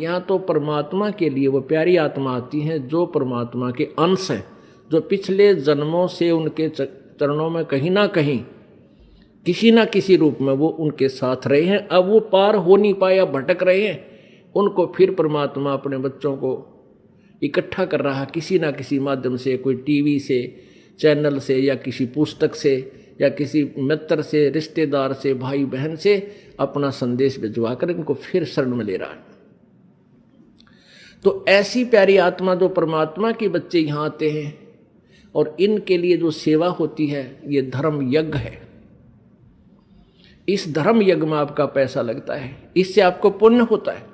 यहाँ तो परमात्मा के लिए वो प्यारी आत्मा आती है जो परमात्मा के अंश हैं, जो पिछले जन्मों से उनके चरणों में कहीं ना कहीं किसी ना किसी रूप में वो उनके साथ रहे हैं। अब वो पार हो नहीं पाया, भटक रहे हैं, उनको फिर परमात्मा अपने बच्चों को इकट्ठा कर रहा किसी ना किसी माध्यम से, कोई टीवी से, चैनल से, या किसी पुस्तक से, या किसी मित्र से, रिश्तेदार से, भाई बहन से अपना संदेश भिजवा कर इनको फिर शरण में ले रहा है। तो ऐसी प्यारी आत्मा जो परमात्मा के बच्चे यहाँ आते हैं और इनके लिए जो सेवा होती है ये धर्म यज्ञ है। इस धर्म यज्ञ में आपका पैसा लगता है, इससे आपको पुण्य होता है,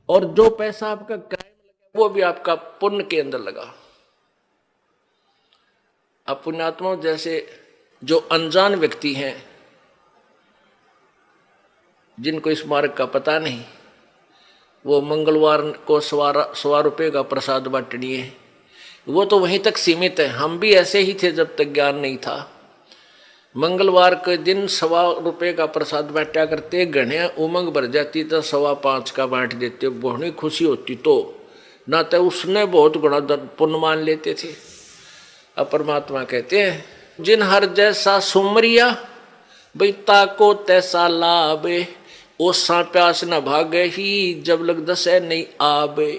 और जो पैसा आपका किराए में लगा वो भी आपका पुण्य के अंदर लगा। अब पुण्यात्माओं, जैसे जो अनजान व्यक्ति हैं जिनको इस मार्ग का पता नहीं, वो मंगलवार को 1.25 रुपये का प्रसाद बांटनी है, वो तो वहीं तक सीमित है। हम भी ऐसे ही थे जब तक ज्ञान नहीं था। मंगलवार के दिन 1.25 रुपये का प्रसाद बांटा करते, घने उमंग भर जाती तो 5.25 का बांट देते, बहुत खुशी होती। तो ना तो उसने बहुत गुणा पुण्य मान लेते थे। अब परमात्मा कहते हैं जिन हर जैसा सुमरिया बैता को तैसा लाभे, ओसा प्यास न भागे ही जब लग दसे नहीं आबे।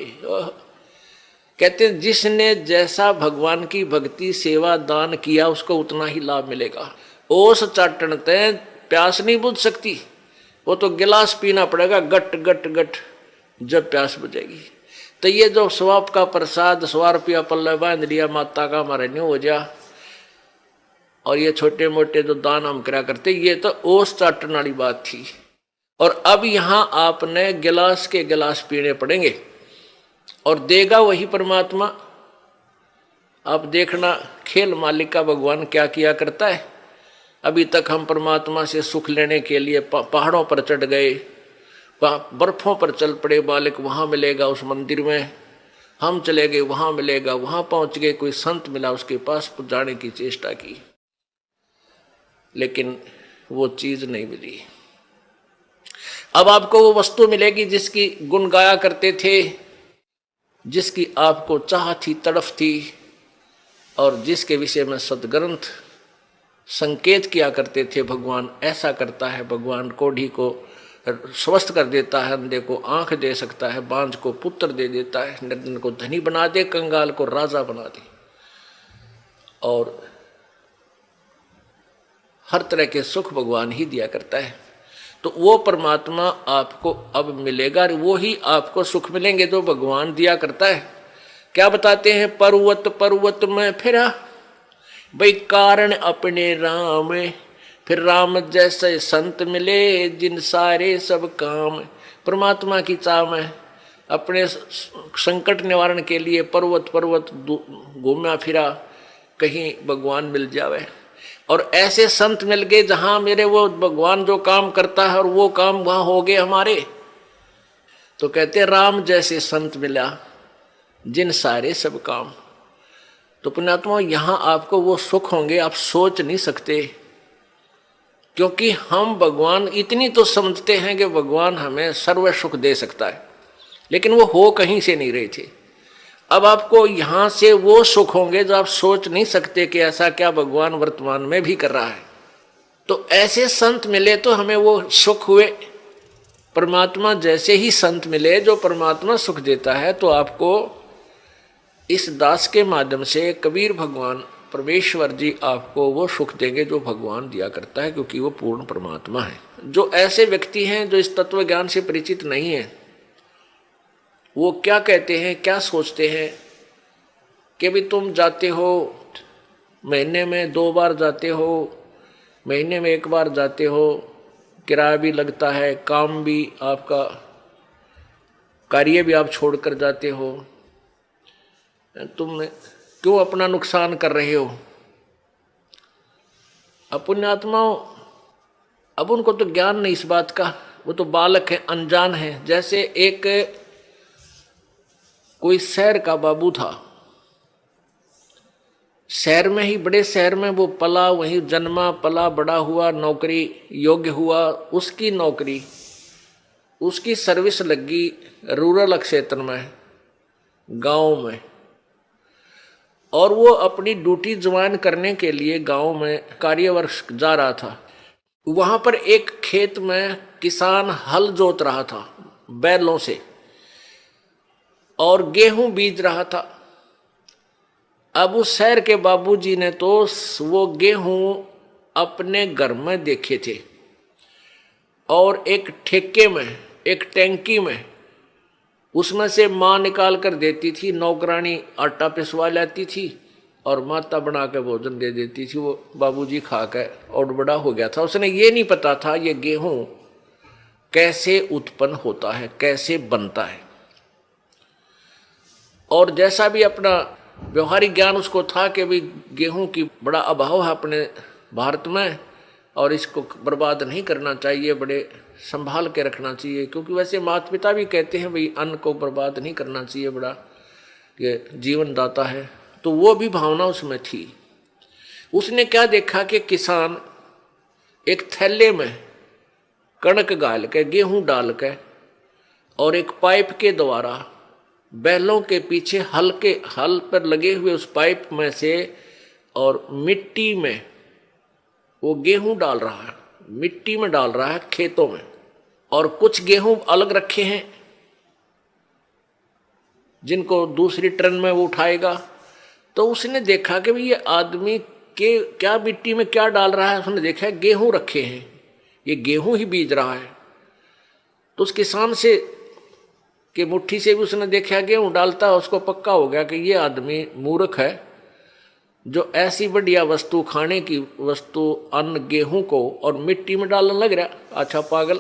कहते हैं जिसने जैसा भगवान की भक्ति सेवा दान किया उसको उतना ही लाभ मिलेगा। ओस चाटन ते प्यास नहीं बुझ सकती, वो तो गिलास पीना पड़ेगा गट गट गट जब प्यास बुझेगी। तो ये जो स्वाप का प्रसाद 100 रुपया पल्ले बांध लिया माता का हमारे नहीं हो जा, और ये छोटे मोटे जो दान हम करा करते, ये तो ओस चाटन वाली बात थी। और अब यहाँ आपने गिलास के गिलास पीने पड़ेंगे और देगा वही परमात्मा। आप देखना खेल मालिक का भगवान क्या किया करता है। अभी तक हम परमात्मा से सुख लेने के लिए पहाड़ों पर चढ़ गए, बर्फों पर चल पड़े, मालिक वहाँ मिलेगा उस मंदिर में, हम चले गए वहाँ मिलेगा, वहाँ पहुँच गए, कोई संत मिला उसके पास जाने की चेष्टा की, लेकिन वो चीज़ नहीं मिली। अब आपको वो वस्तु मिलेगी जिसकी गुण गाया करते थे, जिसकी आपको चाह थी, तड़फ थी, और जिसके विषय में सदग्रंथ संकेत किया करते थे। भगवान ऐसा करता है, भगवान कोढ़ी को स्वस्थ कर देता है, अंधे को आंख दे सकता है, बांझ को पुत्र दे देता है, निर्धन को धनी बना दे, कंगाल को राजा बना दे, और हर तरह के सुख भगवान ही दिया करता है। तो वो परमात्मा आपको अब मिलेगा, वो ही आपको सुख मिलेंगे जो भगवान दिया करता है। क्या बताते हैं, पर्वत पर्वत में फिरा भाई कारण अपने राम, फिर राम जैसे संत मिले जिन सारे सब काम। परमात्मा की चाह में अपने संकट निवारण के लिए पर्वत पर्वत घूमा फिरा, कहीं भगवान मिल जावे, और ऐसे संत मिल गए जहां मेरे वो भगवान जो काम करता है और वो काम वहां हो गए हमारे। तो कहते राम जैसे संत मिला जिन सारे सब काम। तो पुण्यात्मा यहां आपको वो सुख होंगे आप सोच नहीं सकते, क्योंकि हम भगवान इतनी तो समझते हैं कि भगवान हमें सर्व सुख दे सकता है, लेकिन वो हो कहीं से नहीं रहे थे। अब आपको यहां से वो सुख होंगे जो आप सोच नहीं सकते कि ऐसा क्या भगवान वर्तमान में भी कर रहा है। तो ऐसे संत मिले तो हमें वो सुख हुए। परमात्मा जैसे ही संत मिले जो परमात्मा सुख देता है, तो आपको इस दास के माध्यम से कबीर भगवान परमेश्वर जी आपको वो सुख देंगे जो भगवान दिया करता है, क्योंकि वो पूर्ण परमात्मा है। जो ऐसे व्यक्ति हैं जो इस तत्व ज्ञान से परिचित नहीं है, वो क्या कहते हैं, क्या सोचते हैं कि भी तुम जाते हो, महीने में 2 बार जाते हो, महीने में 1 बार जाते हो, किराया भी लगता है, काम भी आपका, कार्य भी आप छोड़कर जाते हो, तुम क्यों अपना नुकसान कर रहे हो। अब पुण्यात्माओं, अब उनको तो ज्ञान नहीं इस बात का, वो तो बालक है, अनजान है। जैसे एक कोई शहर का बाबू था, शहर में ही, बड़े शहर में वो पला, वहीं जन्मा पला, बड़ा हुआ, नौकरी योग्य हुआ, उसकी नौकरी उसकी सर्विस लगी रूरल क्षेत्र में, गांव में, और वो अपनी ड्यूटी ज्वाइन करने के लिए गांव में कार्यवर्ष जा रहा था। वहां पर एक खेत में किसान हल जोत रहा था बैलों से और गेहूं बीज रहा था। अब उस शहर के बाबूजी ने तो वो गेहूं अपने घर में देखे थे और एक ठेके में, एक टैंकी में, उसमें से माँ निकाल कर देती थी, नौकरानी आटा पिसवा लाती थी और माता बना के भोजन दे देती थी। वो बाबूजी खा कर और बड़ा हो गया था। उसने ये नहीं पता था ये गेहूं कैसे उत्पन्न होता है, कैसे बनता है। और जैसा भी अपना व्यवहारिक ज्ञान उसको था कि भी गेहूं की बड़ा अभाव है अपने भारत में और इसको बर्बाद नहीं करना चाहिए, बड़े संभाल के रखना चाहिए, क्योंकि वैसे माता पिता भी कहते हैं भाई अन्न को बर्बाद नहीं करना चाहिए, बड़ा ये जीवन दाता है। तो वो भी भावना उसमें थी। उसने क्या देखा कि किसान एक थैले में कणक गाल के, गेहूं डाल के और एक पाइप के द्वारा बैलों के पीछे हल पर लगे हुए उस पाइप में से और मिट्टी में वो गेहूं डाल रहा है, मिट्टी में डाल रहा है खेतों में। और कुछ गेहूं अलग रखे हैं जिनको दूसरी ट्रेन में वो उठाएगा। तो उसने देखा कि भाई ये आदमी के क्या मिट्टी में क्या डाल रहा है। उसने देखा गेहूं रखे हैं, ये गेहूं ही बीज रहा है। तो उस किसान से कि मुट्ठी से भी उसने देखा गेहूं डालता, उसको पक्का हो गया कि ये आदमी मूर्ख है जो ऐसी बढ़िया वस्तु, खाने की वस्तु, अन्न, गेहूं को और मिट्टी में डालने लग रहा। अच्छा पागल।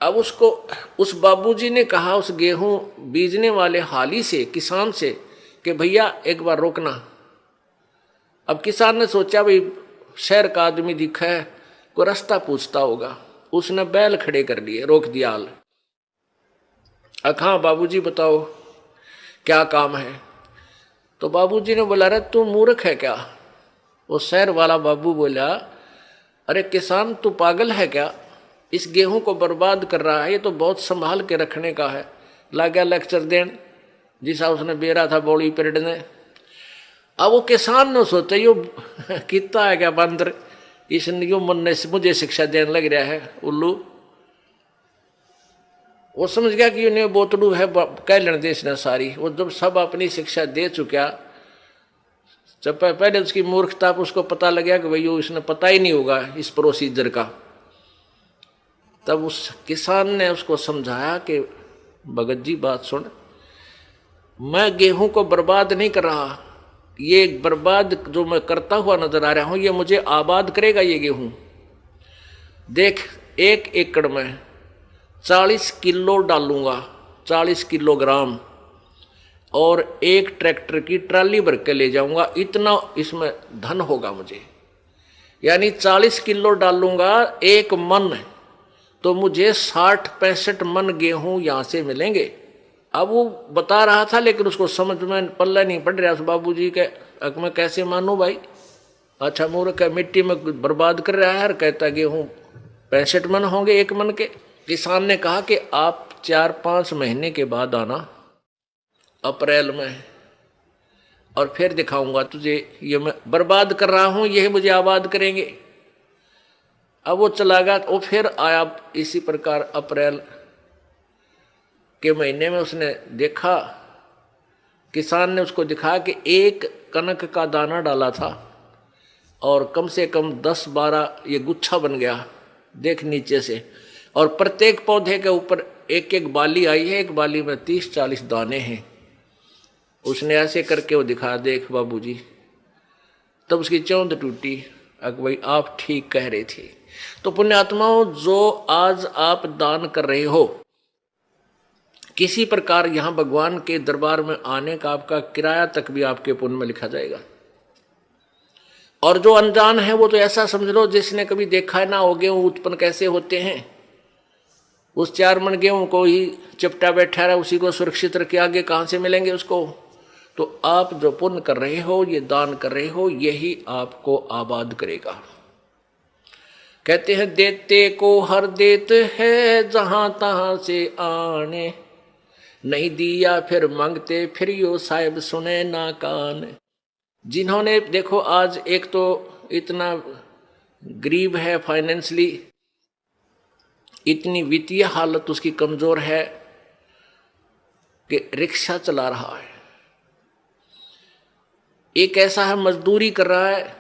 अब उसको उस बाबूजी ने कहा उस गेहूं बीजने वाले हाली से, किसान से, कि भैया एक बार रोकना। अब किसान ने सोचा भाई शहर का आदमी दिखा है, कोई रास्ता पूछता होगा। उसने बैल खड़े कर लिए, रोक दिया हाल। हाँ बाबूजी बताओ क्या काम है। तो बाबूजी ने बोला, अरे तू मूर्ख है क्या। वो शहर वाला बाबू बोला, अरे किसान तू पागल है क्या, इस गेहूं को बर्बाद कर रहा है, ये तो बहुत संभाल के रखने का है। ला गया लेक्चर देन जिसा उसने बेरा था बॉडी पीरियड ने। अब वो किसान ने सोचा यो कितना है क्या बंदर, इसने यो मन ने मुझे शिक्षा देने लग रहा है उल्लू। वो समझ गया कि इन्हें बोतलू है कह लेने दे इसने सारी। वो जब सब अपनी शिक्षा दे चुका, जब पहले उसकी मूर्खता उसको पता लग गया कि भाई वो इसने पता ही नहीं होगा इस प्रोसीजर का, तब उस किसान ने उसको समझाया कि भगत जी बात सुन, मैं गेहूं को बर्बाद नहीं कर रहा, ये बर्बाद जो मैं करता हुआ नजर आ रहा हूं ये मुझे आबाद करेगा। ये गेहूं देख, 1 एकड़ में 40 किलो डालूंगा, 40 किलोग्राम, और एक ट्रैक्टर की ट्राली भर के ले जाऊंगा, इतना इसमें धन होगा मुझे। यानी 40 किलो डालूंगा 1 मन, तो मुझे 60-65 मन गेहूं यहां से मिलेंगे। अब वो बता रहा था लेकिन उसको समझ में पल्ला नहीं पड़ रहा। बाबूजी के हक में कैसे मानूं भाई। अच्छा मूर्ख है, मिट्टी में बर्बाद कर रहा है और कहता गेहूं 65 मन होंगे 1 मन के। किसान ने कहा कि आप 4-5 महीने के बाद आना, अप्रैल में, और फिर दिखाऊंगा तुझे ये मैं बर्बाद कर रहा हूं, यही मुझे आबाद करेंगे। अब वो चला गया। वो फिर आया इसी प्रकार अप्रैल के महीने में। उसने देखा, किसान ने उसको दिखाया कि 1 कनक का दाना डाला था और कम से कम 10-12 ये गुच्छा बन गया, देख नीचे से, और प्रत्येक पौधे के ऊपर 1-1 बाली आई है, एक बाली में 30-40 दाने हैं। उसने ऐसे करके वो दिखा, देख बाबूजी। तब उसकी चौंध टूटी, भाई आप ठीक कह रहे थे। तो पुण्यात्माओं, जो आज आप दान कर रहे हो, किसी प्रकार यहां भगवान के दरबार में आने का आपका किराया तक भी आपके पुण्य में लिखा जाएगा। और जो अनजान है वो तो ऐसा समझ लो जिसने कभी देखा ना हो गेहूं उत्पन्न कैसे होते हैं। उस 4 मन गेहूं को ही चिपटा बैठा रहा, उसी को सुरक्षित रखे, आगे कहां से मिलेंगे उसको। तो आप जो पुण्य कर रहे हो, ये दान कर रहे हो, यही आपको आबाद करेगा। कहते हैं देते को हर देत है जहां तहां से आने, नहीं दिया फिर मांगते फिर यो साहिब सुने ना कान। जिन्होंने देखो आज एक तो इतना गरीब है, फाइनेंशियली इतनी वित्तीय हालत उसकी कमजोर है कि रिक्शा चला रहा है, एक ऐसा है मजदूरी कर रहा है,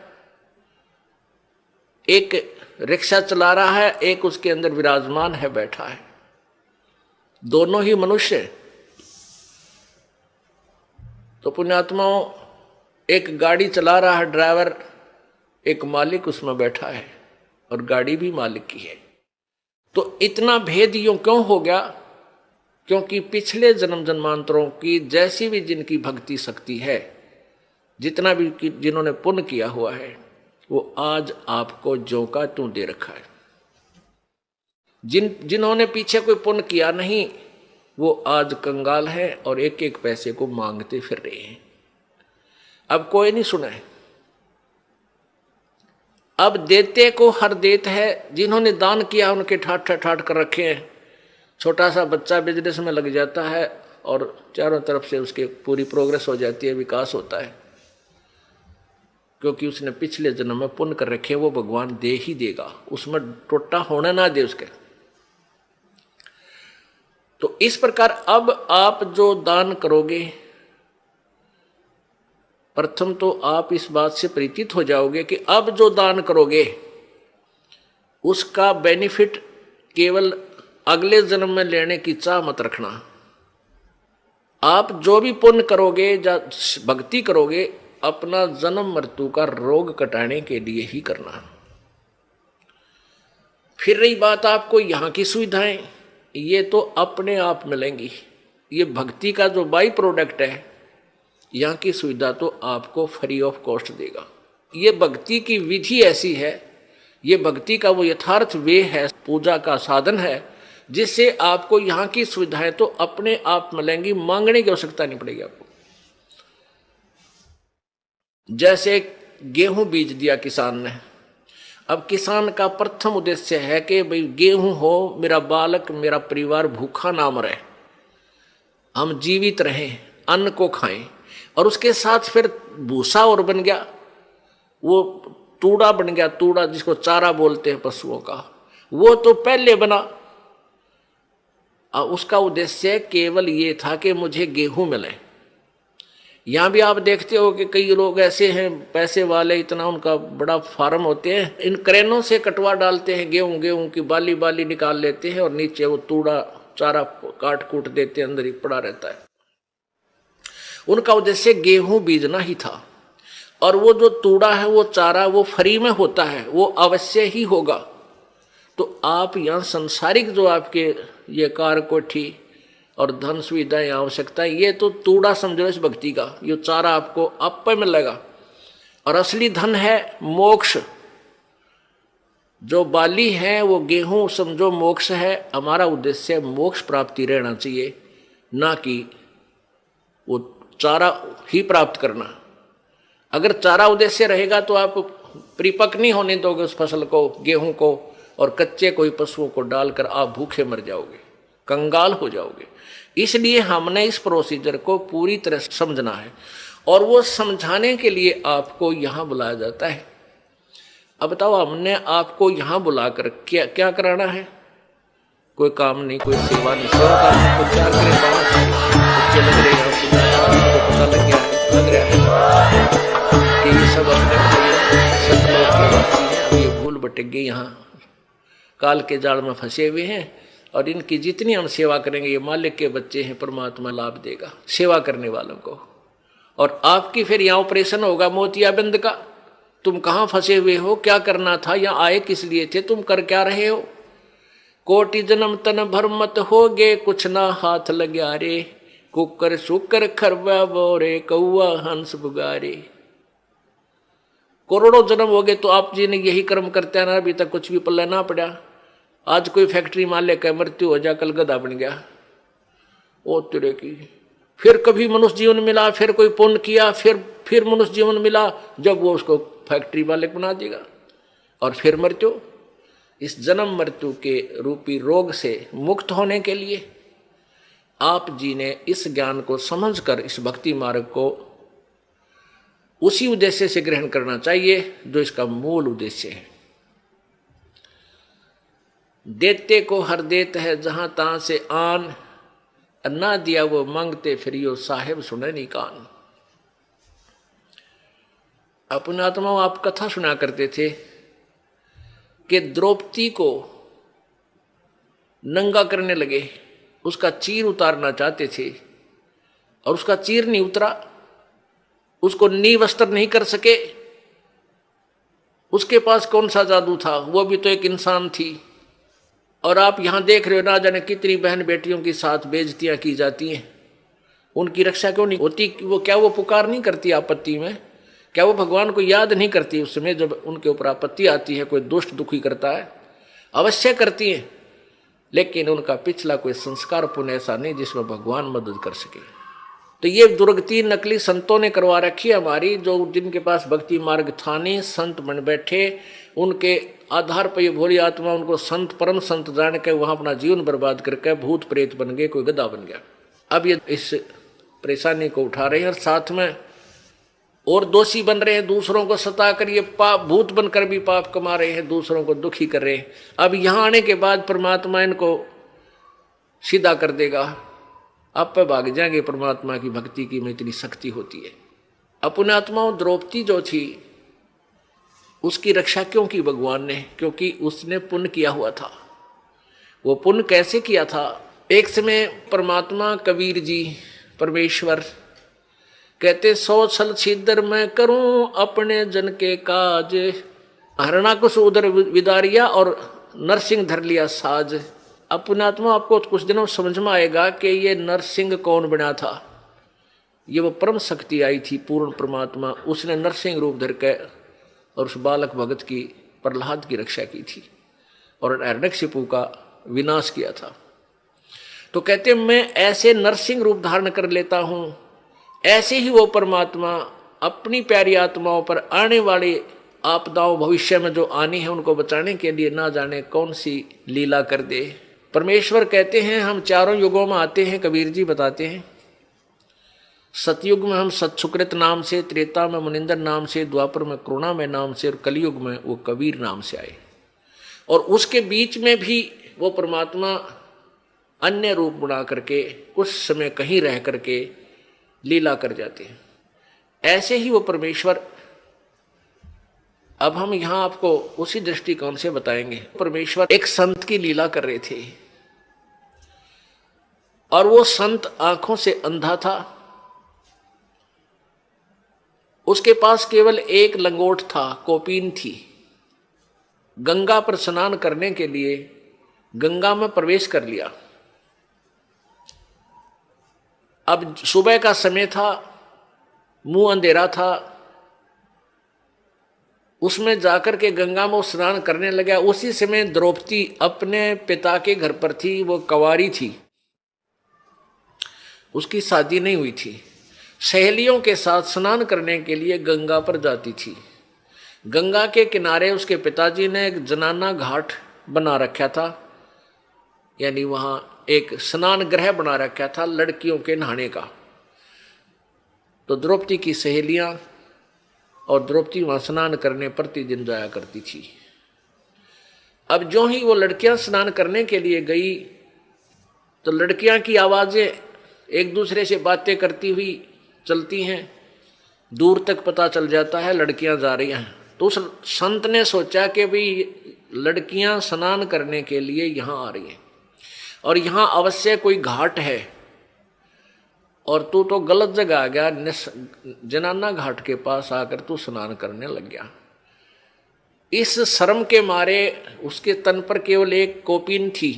एक रिक्शा चला रहा है, एक उसके अंदर विराजमान है, बैठा है, दोनों ही मनुष्य। तो पुण्यात्माओं, एक गाड़ी चला रहा है ड्राइवर, एक मालिक उसमें बैठा है और गाड़ी भी मालिक की है। तो इतना भेद यूं क्यों हो गया? क्योंकि पिछले जन्म जन्मांतरों की जैसी भी जिनकी भक्ति शक्ति है, जितना भी जिन्होंने पुण्य किया हुआ है, वो आज आपको ज्यों का त्यों दे रखा है। जिन्होंने पीछे कोई पुण्य किया नहीं, वो आज कंगाल है और एक एक पैसे को मांगते फिर रहे हैं। अब कोई नहीं सुना है, अब देते को हर देत है। जिन्होंने दान किया उनके ठाट ठाट कर रखे हैं। छोटा सा बच्चा बिजनेस में लग जाता है और चारों तरफ से उसके पूरी प्रोग्रेस हो जाती है, विकास होता है, क्योंकि उसने पिछले जन्म में पुण्य कर रखे, वो भगवान दे ही देगा, उसमें टोटा होने ना दे उसके। तो इस प्रकार अब आप जो दान करोगे, प्रथम तो आप इस बात से परिचित हो जाओगे कि अब जो दान करोगे उसका बेनिफिट केवल अगले जन्म में लेने की चाह मत रखना। आप जो भी पुण्य करोगे या भक्ति करोगे, अपना जन्म मृत्यु का रोग कटाने के लिए ही करना। फिर रही बात आपको यहाँ की सुविधाएं, ये तो अपने आप मिलेंगी। ये भक्ति का जो बाई प्रोडक्ट है, यहाँ की सुविधा तो आपको फ्री ऑफ कॉस्ट देगा। ये भक्ति की विधि ऐसी है, ये भक्ति का वो यथार्थ वे है, पूजा का साधन है, जिससे आपको यहाँ की सुविधाएं तो अपने आप मिलेंगी, मांगने की आवश्यकता नहीं पड़ेगी आपको। जैसे गेहूं बीज दिया किसान ने, अब किसान का प्रथम उद्देश्य है कि भाई गेहूं हो, मेरा बालक मेरा परिवार भूखा ना मरे, हम जीवित रहें, अन्न को खाएं। और उसके साथ फिर भूसा और बन गया, वो तूड़ा बन गया, तूड़ा जिसको चारा बोलते हैं पशुओं का, वो तो पहले बना। उसका उद्देश्य केवल ये था कि मुझे गेहूं मिले। यहां भी आप देखते हो कि कई लोग ऐसे हैं पैसे वाले, इतना उनका बड़ा फार्म होते हैं, इन क्रेनों से कटवा डालते हैं, गेहूं की बाली बाली निकाल लेते हैं और नीचे वो तूड़ा चारा काट कूट देते हैं, अंदर ही पड़ा रहता है। उनका उद्देश्य गेहूं बीजना ही था। और वो जो तूड़ा है, वो चारा, वो फ्री में होता है, वो अवश्य ही होगा। तो आप यहाँ संसारिक जो आपके ये कार कोठी और धन सुविधाएं आवश्यकता, ये तो तूड़ा समझो इस भक्ति का, ये चारा आपको आप पे मिलेगा। और असली धन है मोक्ष। जो बाली है वो गेहूं समझो मोक्ष है। हमारा उद्देश्य मोक्ष प्राप्ति रहना चाहिए, ना कि वो चारा ही प्राप्त करना। अगर चारा उद्देश्य रहेगा तो आप परिपक्व नहीं होने दोगे उस फसल को, गेहूं को, और कच्चे कोई पशुओं को डालकर आप भूखे मर जाओगे, कंगाल हो जाओगे। इसलिए हमने इस प्रोसीजर को पूरी तरह समझना है, और वो समझाने के लिए आपको यहाँ बुलाया जाता है। अब बताओ, हमने आपको यहाँ बुलाकर क्या क्या कराना है? कोई काम नहीं, कोई सेवा नहीं, सेवा करना तो क्या करें? बच्चे लग रहे हैं, पता लग गया है, लग रहा है कि ये सब अपने सतलोक के वासी हैं। अब ये भूल भटक गए, यहाँ काल के जाल में फंसे हुए हैं, और इनकी जितनी हम सेवा करेंगे, ये मालिक के बच्चे हैं, परमात्मा लाभ देगा सेवा करने वालों को। और आपकी फिर यहाँ ऑपरेशन होगा मोतियाबिंद का। तुम कहाँ फंसे हुए हो, क्या करना था, यहाँ आए किस लिए थे, तुम कर क्या रहे हो? कोटि जन्म तन भर मत होगे, कुछ ना हाथ लग्या रे, कुकर शुकर खरबा बोरे, कौआ हंस बुगारे। करोड़ों जन्म हो गए तो आप जी ने यही कर्म करते हैं ना, अभी तक कुछ भी पल्ला ना पड़ा। आज कोई फैक्ट्री मालिक है, मृत्यु हो जा, कल गधा बन गया, ओ तेरे की। फिर कभी मनुष्य जीवन मिला, फिर कोई पुण्य किया, फिर मनुष्य जीवन मिला, जब वो उसको फैक्ट्री मालिक बना देगा, और फिर मृत्यु। इस जन्म मृत्यु के रूपी रोग से मुक्त होने के लिए आप जी ने इस ज्ञान को समझकर इस भक्ति मार्ग को उसी उद्देश्य से ग्रहण करना चाहिए जो इसका मूल उद्देश्य है। देते को हर देत है जहां तहां से आन, ना दिया वो मांगते फिरियो साहेब सुने नहीं कान। अपने आत्माओं आप कथा सुना करते थे कि द्रौपदी को नंगा करने लगे, उसका चीर उतारना चाहते थे और उसका चीर नहीं उतरा, उसको नी वस्त्र नहीं कर सके। उसके पास कौन सा जादू था, वो भी तो एक इंसान थी। और आप यहां देख रहे हो ना जाने कितनी बहन बेटियों के साथ बेइज्जतियां की जाती हैं, उनकी रक्षा क्यों नहीं होती? वो क्या वो पुकार नहीं करती आपत्ति में? क्या वो भगवान को याद नहीं करती उस समय जब उनके ऊपर आपत्ति आती है, कोई दुष्ट दुखी करता है? अवश्य करती हैं, लेकिन उनका पिछला कोई संस्कार पुण्य ऐसा नहीं जिसमें भगवान मदद कर सके। तो ये दुर्गति नकली संतों ने करवा रखी है हमारी, जो जिनके पास भक्ति मार्ग था नहीं, संत बन बैठे, उनके आधार पर ये भोली आत्मा उनको संत परम संत जान के वहां अपना जीवन बर्बाद करके भूत प्रेत बन गए, कोई गधा बन गया। अब ये इस परेशानी को उठा रहे हैं और साथ में और दोषी बन रहे हैं, दूसरों को सता कर ये पाप भूत बनकर भी पाप कमा रहे हैं, दूसरों को दुखी कर रहे हैं। अब यहां आने के बाद परमात्मा इनको सीधा कर देगा, आप पे भाग जाएंगे। परमात्मा की भक्ति की में इतनी शक्ति होती है। अपने आत्माओं द्रौपदी जो थी उसकी रक्षा क्यों की भगवान ने? क्योंकि उसने पुण्य किया हुआ था। वो पुण्य कैसे किया था? एक समय परमात्मा कबीर जी परमेश्वर कहते 100 छल छिद्र मैं करूं अपने जन के काज, हरणाकुश उधर विदारिया और नरसिंह धर लिया साज। अपने आत्मा आपको कुछ दिनों समझ में आएगा कि ये नरसिंह कौन बना था। ये वो परम शक्ति आई थी, पूर्ण परमात्मा, उसने नरसिंह रूप धर के और उस बालक भगत की प्रहलाद की रक्षा की थी और हिरण्यकशिपु का विनाश किया था। तो कहते मैं ऐसे नरसिंह रूप धारण कर लेता हूं, ऐसे ही वो परमात्मा अपनी प्यारी आत्माओं पर आने वाले आपदाओं भविष्य में जो आनी है उनको बचाने के लिए ना जाने कौन सी लीला कर दे। परमेश्वर कहते हैं हम चारों युगों में आते हैं, कबीर जी बताते हैं। सतयुग में हम सतसुकृत नाम से, त्रेता में मुनिंदर नाम से, द्वापर में करुणा में नाम से और कलयुग में वो कबीर नाम से आए। और उसके बीच में भी वो परमात्मा अन्य रूप बना करके कुछ समय कहीं रह करके लीला कर जाते हैं। ऐसे ही वो परमेश्वर, अब हम यहां आपको उसी दृष्टिकोण से बताएंगे। परमेश्वर एक संत की लीला कर रहे थे और वो संत आंखों से अंधा था। उसके पास केवल एक लंगोट था, कोपीन थी। गंगा पर स्नान करने के लिए गंगा में प्रवेश कर लिया। अब सुबह का समय था, मुंह अंधेरा था, उसमें जाकर के गंगा में स्नान करने लगा। उसी समय द्रौपदी अपने पिता के घर पर थी, वो कंवारी थी, उसकी शादी नहीं हुई थी। सहेलियों के साथ स्नान करने के लिए गंगा पर जाती थी। गंगा के किनारे उसके पिताजी ने एक जनाना घाट बना रखा था, यानी वहां एक स्नान गृह बना रखा था लड़कियों के नहाने का। तो द्रौपदी की सहेलियां और द्रौपदी वहां स्नान करने प्रतिदिन जाया करती थी। अब जो ही वो लड़कियां स्नान करने के लिए गई तो लड़कियां की आवाजें एक दूसरे से बातें करती हुई चलती हैं, दूर तक पता चल जाता है लड़कियां जा रही हैं। तो उस संत ने सोचा कि भाई लड़कियां स्नान करने के लिए यहां आ रही हैं और यहां अवश्य कोई घाट है और तू तो गलत जगह आ गया, जनाना घाट के पास आकर तू स्नान करने लग गया। इस शर्म के मारे उसके तन पर केवल एक कोपीन थी,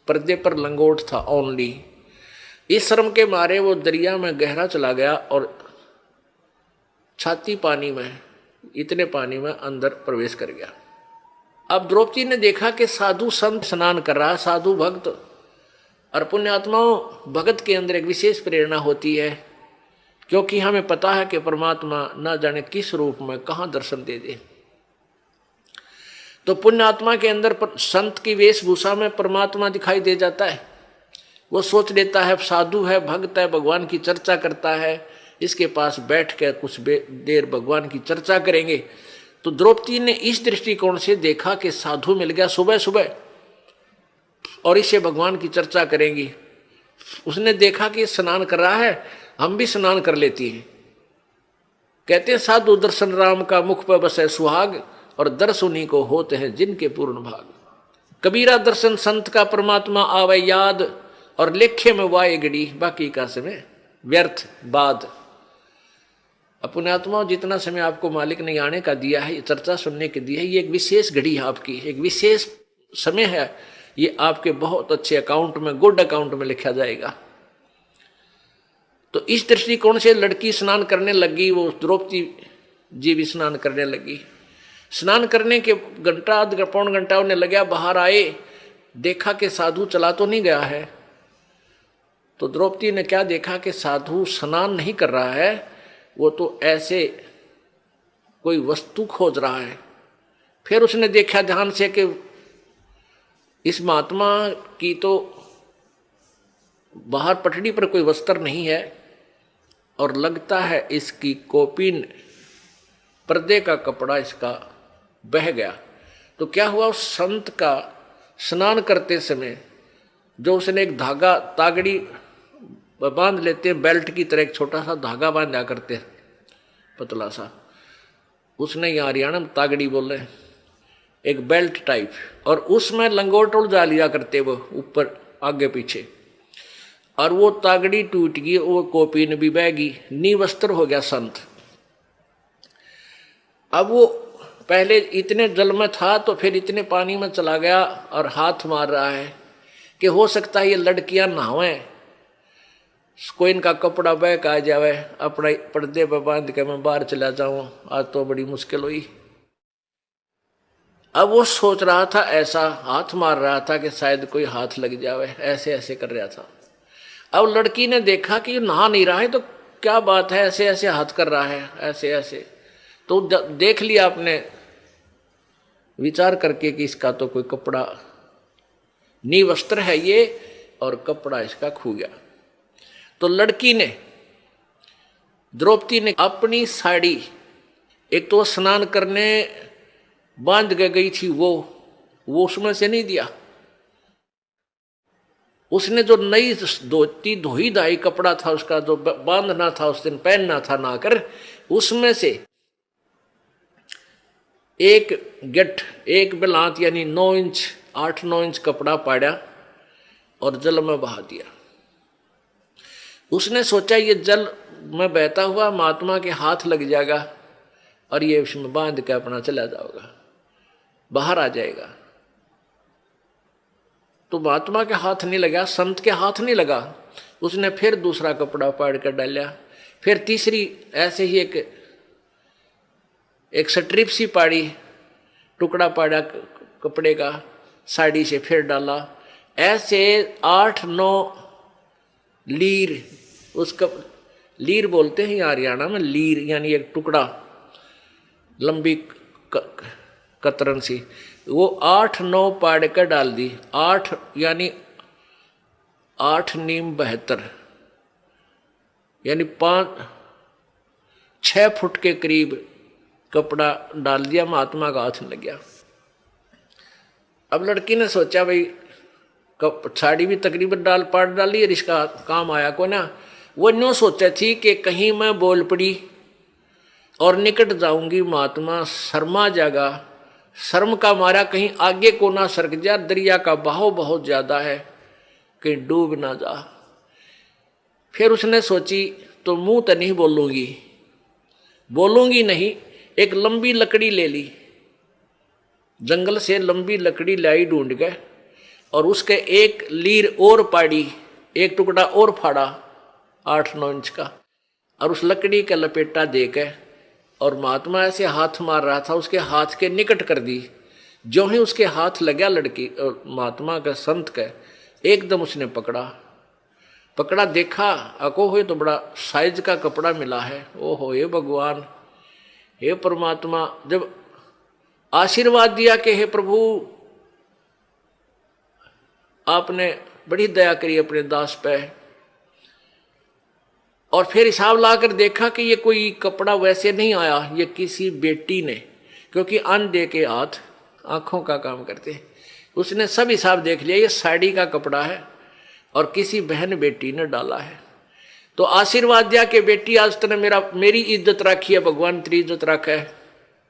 पर्दे पर लंगोट था ओनली। इस शर्म के मारे वो दरिया में गहरा चला गया और छाती पानी में, इतने पानी में अंदर प्रवेश कर गया। अब द्रौपदी ने देखा कि साधु संत स्नान कर रहा है, साधु भक्त। और पुण्यात्माओं, भगत के अंदर एक विशेष प्रेरणा होती है, क्योंकि हमें पता है कि परमात्मा ना जाने किस रूप में कहां दर्शन दे दे। तो पुण्यात्मा के अंदर संत की वेशभूषा में परमात्मा दिखाई दे जाता है। वो सोच लेता है साधु है, भक्त है, भगवान की चर्चा करता है, इसके पास बैठ कर कुछ देर भगवान की चर्चा करेंगे। तो द्रौपदी ने इस दृष्टिकोण से देखा कि साधु मिल गया सुबह सुबह और इससे भगवान की चर्चा करेंगी। उसने देखा कि स्नान कर रहा है, हम भी स्नान कर लेती हैं। कहते हैं साधु दर्शन राम का मुख पर बसे सुहाग, और दर्श उन्हीं को होते हैं जिनके पूर्ण भाग। कबीरा दर्शन संत का परमात्मा आवे याद, और लेखे में वाए गड़ी बाकी का समय व्यर्थ बाद। अपने आत्मा जितना समय आपको मालिक ने आने का दिया है, चर्चा सुनने के दिया है, ये एक विशेष घड़ी है आपकी, एक विशेष समय है। ये आपके बहुत अच्छे अकाउंट में, गुड अकाउंट में लिखा जाएगा। तो इस दृष्टिकोण से लड़की स्नान करने लगी, वो द्रौपदी जी भी स्नान करने लगी। स्नान करने के घंटा आध पौन घंटा उन्हें लगा, बाहर आए, देखा कि साधु चला तो नहीं गया है। तो द्रौपदी ने क्या देखा कि साधु स्नान नहीं कर रहा है, वो तो ऐसे कोई वस्तु खोज रहा है। फिर उसने देखा ध्यान से कि इस महात्मा की तो बाहर पटड़ी पर कोई वस्त्र नहीं है, और लगता है इसकी कोपीन पर्दे का कपड़ा इसका बह गया। तो क्या हुआ, उस संत का स्नान करते समय जो उसने एक धागा तागड़ी बांध लेते हैं, बेल्ट की तरह एक छोटा सा धागा बांधा करते हैं पतला सा, उसने यहाँ हरियाणा में तागड़ी बोले, एक बेल्ट टाइप, और उसमें लंगोट उलझा लिया करते वो ऊपर आगे पीछे, और वो तागड़ी टूट गई, वो कोपीन भी बह गई, निवस्त्र हो गया संत। अब वो पहले इतने जल में था तो फिर इतने पानी में चला गया और हाथ मार रहा है कि हो सकता है ये लड़कियां नहावें, कोई इनका कपड़ा बह का आ जावे, अपना पर्दे पर बांध के मैं बाहर चला जाऊं, आज तो बड़ी मुश्किल हुई। अब वो सोच रहा था, ऐसा हाथ मार रहा था कि शायद कोई हाथ लग जावे, ऐसे ऐसे कर रहा था। अब लड़की ने देखा कि नहा नहीं रहा है, तो क्या बात है, ऐसे ऐसे हाथ कर रहा है, ऐसे ऐसे। तो देख लिया आपने विचार करके कि इसका तो कोई कपड़ा निवस्त्र है ये, और कपड़ा इसका खो गया। तो लड़की ने, द्रौपदी ने अपनी साड़ी, एक तो स्नान करने बांध के गई थी वो उसमें से नहीं दिया, उसने जो नई धोती धोई धाई कपड़ा था उसका जो बांधना था उस दिन, पहनना था ना कर, उसमें से एक गठ, एक बिलात यानी 9 इंच 8-9 इंच कपड़ा पाड़ा और जल में बहा दिया। उसने सोचा ये जल में बहता हुआ महात्मा के हाथ लग जाएगा और ये उसमें बांध के अपना चला जाएगा, बाहर आ जाएगा। तो महात्मा के हाथ नहीं लगा, संत के हाथ नहीं लगा। उसने फिर दूसरा कपड़ा पाड़ कर डाला, फिर तीसरी ऐसे ही एक स्ट्रिप सी पाड़ी, टुकड़ा पाड़ा कपड़े का साड़ी से, फिर डाला। ऐसे 8-9 लीर, उसका लीर बोलते हैं हरियाणा में, लीर यानी एक टुकड़ा लंबी कतरन सी, वो 8-9 पाड़ कर डाल दी। 8 यानी 8 नीम 72 यानी 5-6 फुट के करीब कपड़ा डाल दिया, महात्मा का हाथ लग गया। अब लड़की ने सोचा भाई साड़ी भी तकरीबन पाड़ डाली है, इसका काम आया को ना। वो न्यों सोचा थी कि कहीं मैं बोल पड़ी और निकट जाऊंगी, महात्मा शर्मा जागा, शर्म का मारा कहीं आगे को ना सरक जा, दरिया का बहाव बहुत ज्यादा है, कहीं डूब ना जा। फिर उसने सोची तो मुंह तो नहीं बोलूंगी नहीं, एक लंबी लकड़ी ले ली, जंगल से लंबी लकड़ी लाई ढूंढ के, और उसके एक लीर और पाड़ी, एक टुकड़ा और फाड़ा 8-9 इंच का, और उस लकड़ी का लपेटा दे के, और महात्मा ऐसे हाथ मार रहा था, उसके हाथ के निकट कर दी। जो ही उसके हाथ लगा लड़की महात्मा का, संत का, एकदम उसने पकड़ा, देखा, अको हो तो बड़ा साइज का कपड़ा मिला है। ओहो हे भगवान, हे परमात्मा, जब आशीर्वाद दिया कि हे प्रभु आपने बड़ी दया करी अपने दास पे। और फिर हिसाब लाकर देखा कि ये कोई कपड़ा वैसे नहीं आया, ये किसी बेटी ने, क्योंकि अंधे के हाथ आंखों का काम करते, उसने सब हिसाब देख लिया, ये साड़ी का कपड़ा है और किसी बहन बेटी ने डाला है। तो आशीर्वाद दिया कि बेटी आज तने मेरी इज्जत रखी है, भगवान तेरी इज्जत रखा है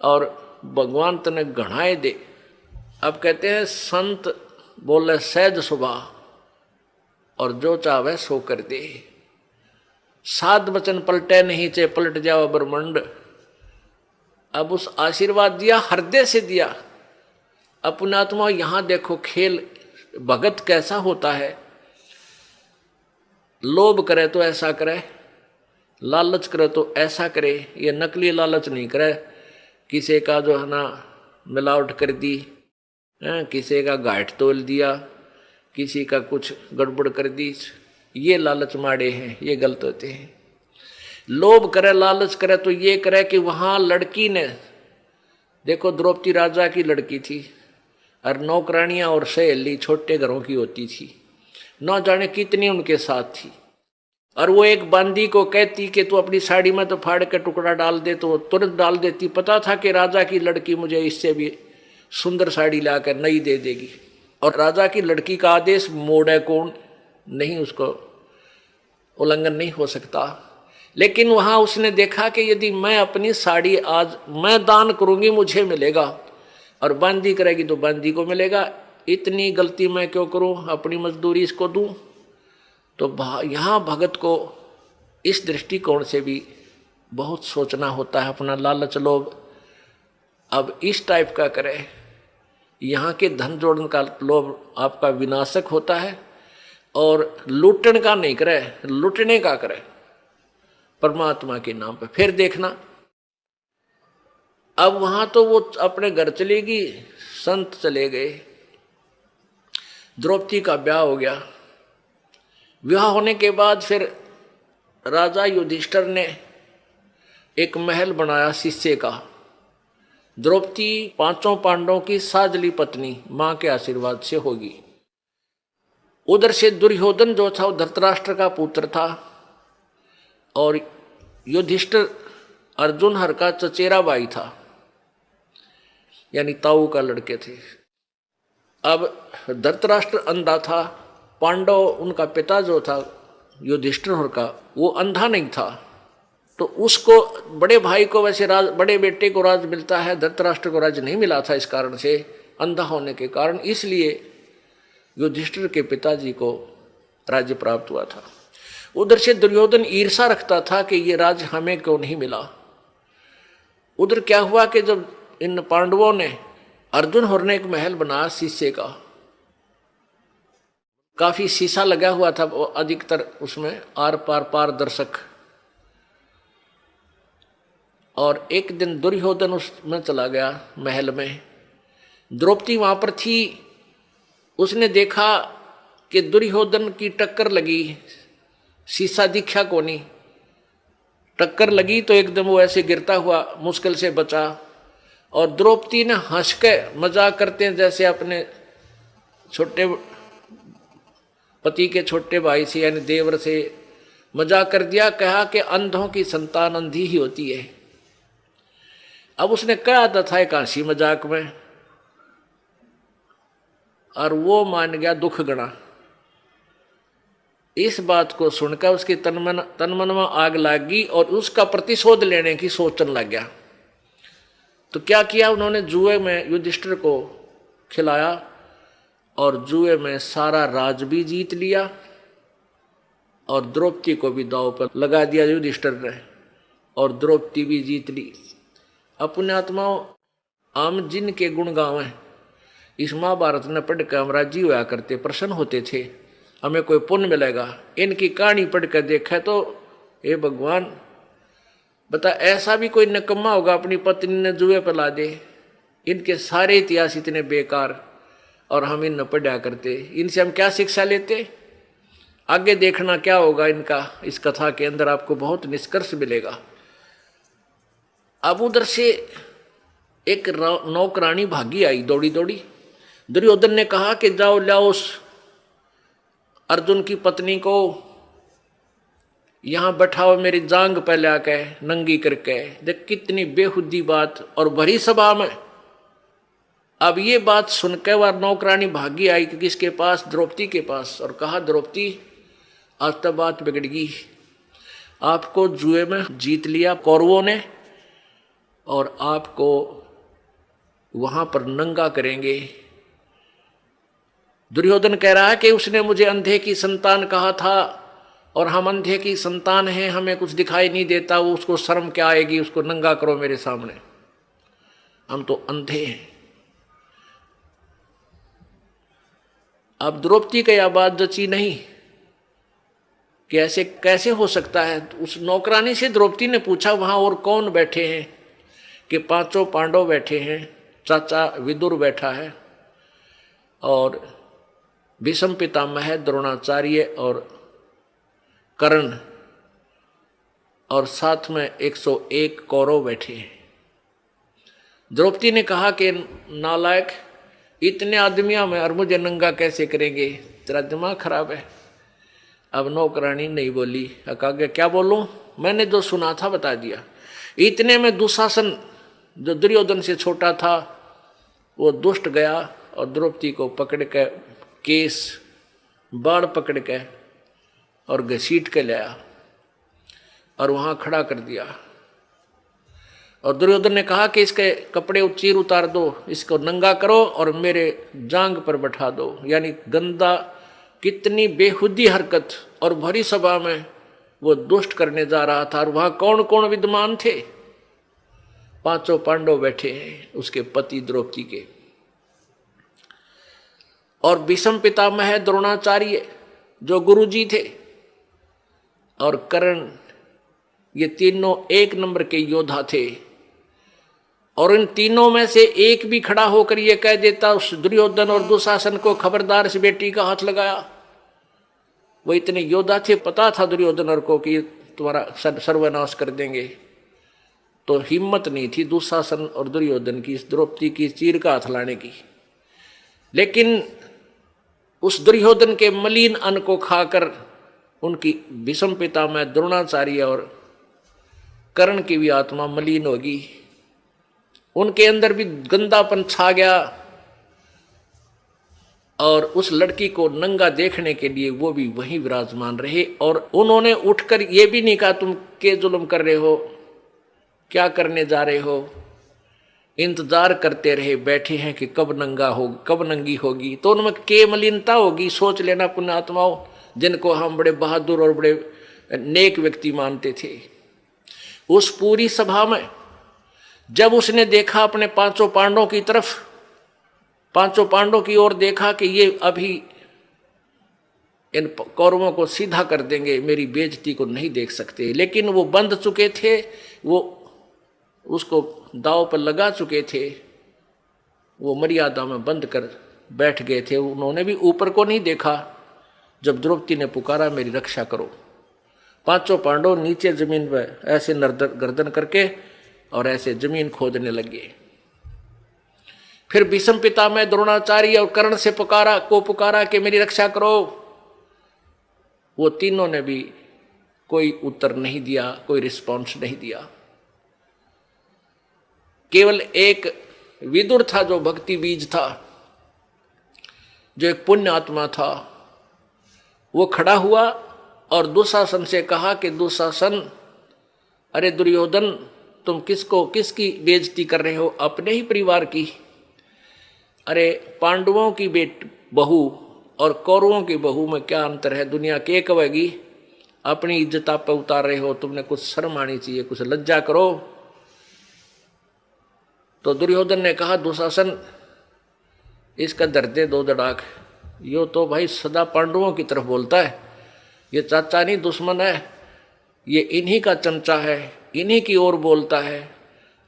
और भगवान तने घणाए दे। अब कहते हैं संत बोले सहज सुबह और जो चाहे सो कर दे। सात वचन पलटे नहीं चे पलट जाओ ब्रह्मंड। अब उस आशीर्वाद दिया, हृदय से दिया। अपना आत्मा यहां देखो खेल भगत कैसा होता है। लोभ करे तो ऐसा करे, लालच करे तो ऐसा करे। ये नकली लालच नहीं करे, किसी का जो है ना मिलावट कर दी, किसी का घाट तोल दिया, किसी का कुछ गड़बड़ कर दी, ये लालच माड़े हैं, ये गलत होते हैं। लोभ करे लालच करे तो ये करे कि वहां लड़की ने देखो द्रौपदी राजा की लड़की थी और नौकरानियां और सहेली छोटे घरों की होती थी, न जाने कितनी उनके साथ थी। और वो एक बांदी को कहती कि तू अपनी साड़ी में तो फाड़ के टुकड़ा डाल दे, तो वो तुरंत डाल देती। पता था कि राजा की लड़की मुझे इससे भी सुंदर साड़ी लाकर नई दे देगी। और राजा की लड़की का आदेश मोड़े कौन नहीं, उसको उल्लंघन नहीं हो सकता। लेकिन वहां उसने देखा कि यदि मैं अपनी साड़ी आज मैं दान करूंगी मुझे मिलेगा, और बांदी करेगी तो बांदी को मिलेगा। इतनी गलती मैं क्यों करूं, अपनी मजदूरी इसको दूं। तो यहाँ भगत को इस दृष्टिकोण से भी बहुत सोचना होता है। अपना लालच लोभ अब इस टाइप का करे, यहाँ के धन जोड़ने का लोभ आपका विनाशक होता है। और लूटने का नहीं करे, लूटने का करे परमात्मा के नाम पे। फिर देखना अब वहां तो वो अपने घर चलेगी, संत चले गए, द्रौपदी का ब्याह हो गया। विवाह होने के बाद फिर राजा युधिष्ठिर ने एक महल बनाया शीशे का। द्रौपदी पांचों पांडवों की साजली पत्नी मां के आशीर्वाद से होगी। उधर से दुर्योधन जो था वो धृतराष्ट्र का पुत्र था और युधिष्ठिर अर्जुन हर का चचेरा भाई था, यानी ताऊ का लड़के थे। अब धृतराष्ट्र अंधा था, पांडव उनका पिता जो था युधिष्ठिर हर का वो अंधा नहीं था, तो उसको बड़े भाई को वैसे राज, बड़े बेटे को राज मिलता है, धृतराष्ट्र को राज नहीं मिला था इस कारण से, अंधा होने के कारण। इसलिए युधिष्ठिर के पिताजी को राज्य प्राप्त हुआ था। उधर से दुर्योधन ईर्षा रखता था कि ये राज हमें क्यों नहीं मिला। उधर क्या हुआ कि जब इन पांडवों ने अर्जुन होर ने एक महल बनाया शीशे का, काफी शीशा लगा हुआ था अधिकतर उसमें, आर पार पारदर्शक। और एक दिन दुर्योधन उसमें चला गया महल में, द्रौपदी वहां पर थी। उसने देखा कि दुर्योधन की टक्कर लगी, शीशा दिखा को नहीं, टक्कर लगी तो एकदम वो ऐसे गिरता हुआ मुश्किल से बचा। और द्रौपदी ने हंस के मजाक करते हैं जैसे अपने छोटे पति के छोटे भाई से यानी देवर से मजाक कर दिया, कहा कि अंधों की संतान अंधी ही होती है। अब उसने कहा था एक हंसी मजाक में, और वो मान गया दुख गणा। इस बात को सुनकर उसकी तनमन में आग लग गई और उसका प्रतिशोध लेने की सोचने लग गया। तो क्या किया उन्होंने, जुए में युधिष्ठिर को खिलाया और जुए में सारा राज भी जीत लिया और द्रौपदी को भी दांव पर लगा दिया युधिष्ठिर ने, और द्रौपदी भी जीत ली। अपने आत्माओं आम जिन के गुण गावें, इस महाभारत ने पढ़कर हम राजी हुआ करते, प्रसन्न होते थे, हमें कोई पुण्य मिलेगा। इनकी कहानी पढ़कर देखा तो हे भगवान बता, ऐसा भी कोई निकम्मा होगा अपनी पत्नी ने जुए पर ला दे। इनके सारे इतिहास इतने बेकार और हम इन न पढ़ा करते, इनसे हम क्या शिक्षा लेते। आगे देखना क्या होगा इनका, इस कथा के अंदर आपको बहुत निष्कर्ष मिलेगा। अब उधर से एक नौकरानी भागी आई दौड़ी दौड़ी। दुर्योधन ने कहा कि जाओ लाओ उस अर्जुन की पत्नी को यहां बैठाओ, मेरी जांग पे लाके नंगी करके। देख कितनी बेहुदी बात, और भरी सभा में। अब ये बात सुनकर वह नौकरानी भागी आई कि किसके पास? द्रौपदी के पास, और कहा द्रौपदी आज तक बात बिगड़ गई, आपको जुए में जीत लिया कौरवों ने और आपको वहां पर नंगा करेंगे। दुर्योधन कह रहा है कि उसने मुझे अंधे की संतान कहा था और हम अंधे की संतान हैं, हमें कुछ दिखाई नहीं देता, वो उसको शर्म क्या आएगी, उसको नंगा करो मेरे सामने, हम तो अंधे हैं। अब द्रौपदी का यह बात जची नहीं कि ऐसे कैसे हो सकता है। उस नौकरानी से द्रौपदी ने पूछा वहां और कौन बैठे हैं? कि पांचों पांडव बैठे हैं, चाचा विदुर बैठा है और भीष्म पितामह, द्रोणाचार्य और कर्ण, और साथ में 101 कौरव बैठे हैं। द्रौपदी ने कहा कि नालायक, इतने आदमियों में और मुझे नंगा कैसे करेंगे, तेरा दिमाग खराब है। अब नौकरानी नहीं बोली, कहा क्या बोलूं, मैंने जो सुना था बता दिया। इतने में दुशासन जो दुर्योधन से छोटा था वो दुष्ट गया और द्रौपदी को पकड़ के केस बाढ़ पकड़ के और घसीट के लाया और वहां खड़ा कर दिया। और दुर्योधन ने कहा कि इसके कपड़े चीर उतार दो, इसको नंगा करो और मेरे जांग पर बैठा दो। यानी गंदा, कितनी बेहुदी हरकत, और भरी सभा में वो दुष्ट करने जा रहा था। और वहां कौन कौन विद्यमान थे? पांचों पांडव बैठे हैं, उसके पति द्रौपदी के, और भीष्म पितामह द्रोणाचार्य जो गुरुजी थे, और कर्ण, ये तीनों एक नंबर के योद्धा थे। और इन तीनों में से एक भी खड़ा होकर ये कह देता उस दुर्योधन और दुशासन को, खबरदार इस बेटी का हाथ लगाया। वो इतने योद्धा थे, पता था दुर्योधन और को कि तुम्हारा सर्वनाश कर देंगे, तो हिम्मत नहीं थी दुशासन और दुर्योधन की इस द्रौपदी की चीर का हाथ लाने की। लेकिन उस दुर्योधन के मलिन अन्न को खाकर उनकी भीष्म पितामह द्रोणाचार्य और कर्ण की भी आत्मा मलिन होगी, उनके अंदर भी गंदापन छा गया। और उस लड़की को नंगा देखने के लिए वो भी वहीं विराजमान रहे। और उन्होंने उठकर ये भी नहीं कहा तुम के जुल्म कर रहे हो, क्या करने जा रहे हो। इंतजार करते रहे, बैठे हैं कि कब नंगा हो, कब नंगी होगी। तो उनमें के मलिनता होगी। सोच लेना पुण्यात्माओं, जिनको हम बड़े बहादुर और बड़े नेक व्यक्ति मानते थे। उस पूरी सभा में जब उसने देखा अपने पांचों पांडवों की तरफ, पांचों पांडवों की ओर देखा कि ये अभी इन कौरवों को सीधा कर देंगे, मेरी बेइज्जती को नहीं देख सकते। लेकिन वो बंध चुके थे, वो उसको दांव पर लगा चुके थे, वो मर्यादा में बंद कर बैठ गए थे। उन्होंने भी ऊपर को नहीं देखा। जब द्रौपदी ने पुकारा मेरी रक्षा करो, पांचों पांडव नीचे जमीन पर ऐसे गर्दन करके और ऐसे जमीन खोदने लगे। फिर भीष्म पितामह द्रोणाचार्य और कर्ण से पुकारा कि मेरी रक्षा करो। वो तीनों ने भी कोई उत्तर नहीं दिया, कोई रिस्पॉन्स नहीं दिया। केवल एक विदुर था जो भक्ति बीज था, जो एक पुण्य आत्मा था। वो खड़ा हुआ और दुशासन से कहा कि दुशासन, अरे दुर्योधन, तुम किसकी बेइज्जती कर रहे हो? अपने ही परिवार की। अरे पांडवों की बहू और कौरवों की बहू में क्या अंतर है? दुनिया के कहेगी अपनी इज्जत आप पे उतार रहे हो, तुमने कुछ शर्म आनी चाहिए, कुछ लज्जा करो। तो दुर्योधन ने कहा दुशासन, इसका दर्दे दो दड़ाक, यो तो भाई सदा पांडवों की तरफ बोलता है, ये चाचा नहीं दुश्मन है, ये इन्हीं का चमचा है, इन्हीं की ओर बोलता है।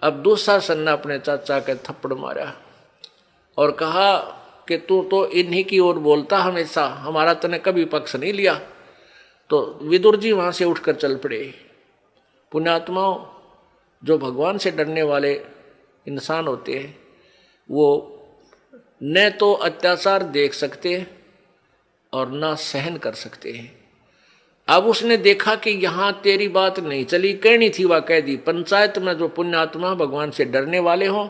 अब दुशासन ने अपने चाचा के थप्पड़ मारा और कहा कि तू तो इन्हीं की ओर बोलता हमेशा, हमारा तूने कभी पक्ष नहीं लिया। तो विदुर जी वहां से उठकर चल पड़े। पुण्यात्माओं, जो भगवान से डरने वाले इंसान होते हैं वो न तो अत्याचार देख सकते और ना सहन कर सकते हैं। अब उसने देखा कि यहाँ तेरी बात नहीं चली, कहनी थी वह कह दी। पंचायत में जो पुण्यात्मा भगवान से डरने वाले हों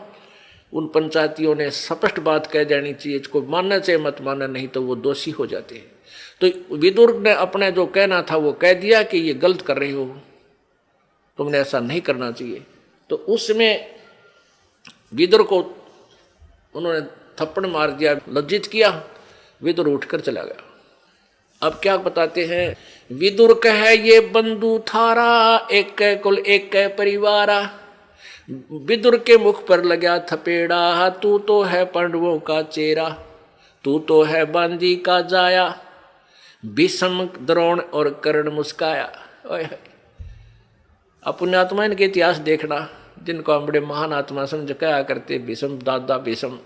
उन पंचायतियों ने स्पष्ट बात कह देनी चाहिए, इसको मानना चाहिए मत मानना, नहीं तो वो दोषी हो जाते हैं। तो विदुर ने अपने जो कहना था वो कह दिया कि ये गलत कर रहे हो, तुमने ऐसा नहीं करना चाहिए। तो उसमें विदुर को उन्होंने थप्पड़ मार दिया, लज्जित किया, विदुर उठकर चला गया। अब क्या बताते हैं, विदुर कहे ये बंधु थारा, एक कुल एक परिवारा। विदुर के मुख पर लगा थपेड़ा, तू तो है पांडवों का चेहरा, तू तो है बांदी का जाया। भीष्म द्रोण और कर्ण मुस्काया। अपने आत्मा इनके इतिहास देखना, जिनको हम बड़े महान आत्मा समझ कहा करते, भीष्म दादा भीष्म।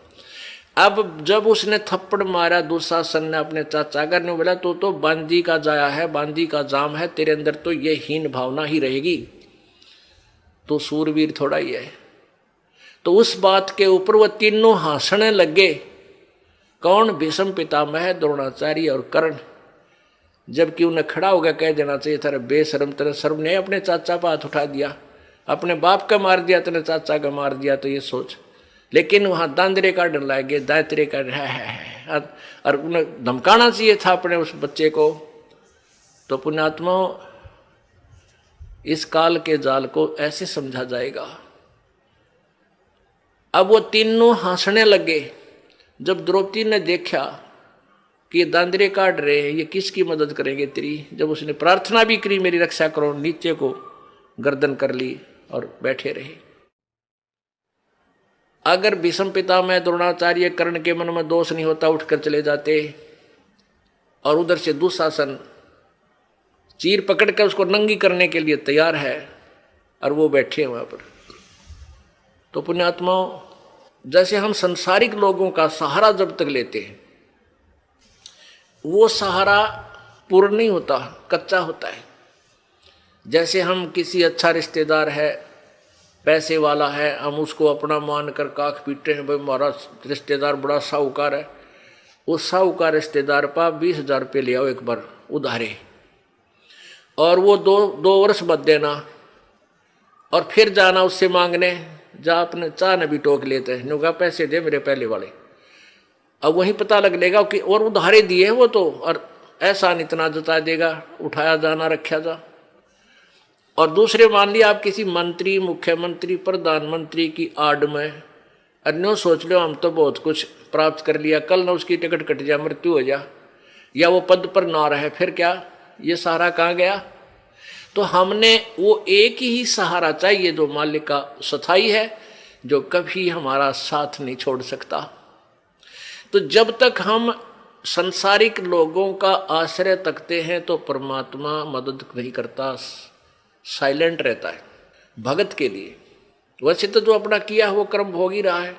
अब जब उसने थप्पड़ मारा दुशासन ने अपने चाचा कर ने बोला तो बांदी का जाया है, बांदी का जाम है, तेरे अंदर तो ये हीन भावना ही रहेगी, तो सूरवीर थोड़ा ही है। तो उस बात के ऊपर वो तीनों हंसने लगे। कौन? भीष्म पितामह, द्रोणाचार्य और कर्ण। जबकि उन्हें खड़ा होकर कह देना चाहिए था, बेशरम तेरे शर्म ने अपने चाचा पर हाथ उठा दिया, अपने बाप का मार दिया, तेरे चाचा का मार दिया, तो ये सोच। लेकिन वहां दांदरे का डर लागे, दायतरे का है, और उन्हें धमकाना चाहिए था अपने उस बच्चे को। तो पुण्यात्मा इस काल के जाल को ऐसे समझा जाएगा। अब वो तीनों हंसने लगे। जब द्रौपदी ने देखा कि ये दांदरे काट रहे हैं, ये किसकी मदद करेंगे तेरी, जब उसने प्रार्थना भी करी मेरी रक्षा करो, नीचे को गर्दन कर ली और बैठे रहे। अगर भीष्म पितामह द्रोणाचार्य कर्ण के मन में दोष नहीं होता, उठकर चले जाते, और उधर से दुशासन चीर पकड़ कर उसको नंगी करने के लिए तैयार है, और वो बैठे हैं वहां पर। तो पुण्यात्माओं, जैसे हम संसारिक लोगों का सहारा जब तक लेते हैं, वो सहारा पूर्ण नहीं होता, कच्चा होता है। जैसे हम किसी अच्छा रिश्तेदार है, पैसे वाला है, हम उसको अपना मान कर काख पीटते हैं, भाई हमारा रिश्तेदार बड़ा साहूकार है। उस साहूकार रिश्तेदार पर 20,000 रुपये ले आओ एक बार उधारे, और वो दो वर्ष बाद देना, और फिर जाना उससे मांगने, जा अपने चाह ने भी टोक लेते हैं, नुका पैसे दे मेरे पहले वाले। अब वहीं पता लग लेगा कि और उधारे दिए हैं वो तो, और ऐसा इतना जता देगा, उठाया जाना रखा जा। और दूसरे मान लिया आप किसी मंत्री, मुख्यमंत्री, प्रधानमंत्री की आड़ में, अन्यों सोच लो हम तो बहुत कुछ प्राप्त कर लिया, कल ना उसकी टिकट कट जाए, मृत्यु हो जा, या वो पद पर ना रहे, फिर क्या, ये सहारा कहाँ गया? तो हमने वो एक ही सहारा चाहिए जो मालिक का स्थायी है, जो कभी हमारा साथ नहीं छोड़ सकता। तो जब तक हम संसारिक लोगों का आश्रय तकते हैं तो परमात्मा मदद नहीं करता, साइलेंट रहता है भगत के लिए। वैसे तो जो अपना किया है वो कर्म भोग ही रहा है।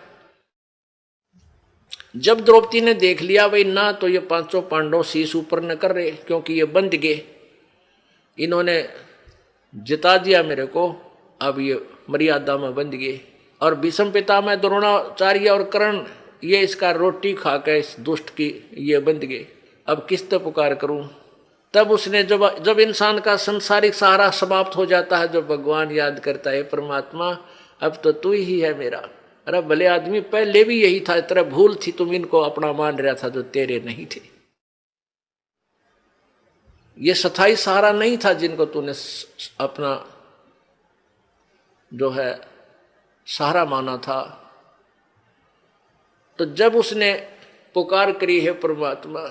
जब द्रौपदी ने देख लिया भाई ना तो ये 500 पांडव शीश ऊपर न कर रहे, क्योंकि ये बंध गए, इन्होंने जिता दिया मेरे को, अब ये मर्यादा में बंध गए। और भीष्म पितामह द्रोणाचार्य और कर्ण ये इसका रोटी खा के इस दुष्ट की ये बंध गए, अब किस तो पुकार करूं। तब उसने जब इंसान का संसारिक सहारा समाप्त हो जाता है, जब भगवान याद करता है, परमात्मा अब तो तू ही है मेरा। अरे भले आदमी, पहले भी यही था, तेरा भूल थी, तुम इनको अपना मान रहा था जो तेरे नहीं थे। ये स्थायी सहारा नहीं था जिनको तूने अपना जो है सहारा माना था। तो जब उसने पुकार करी है परमात्मा,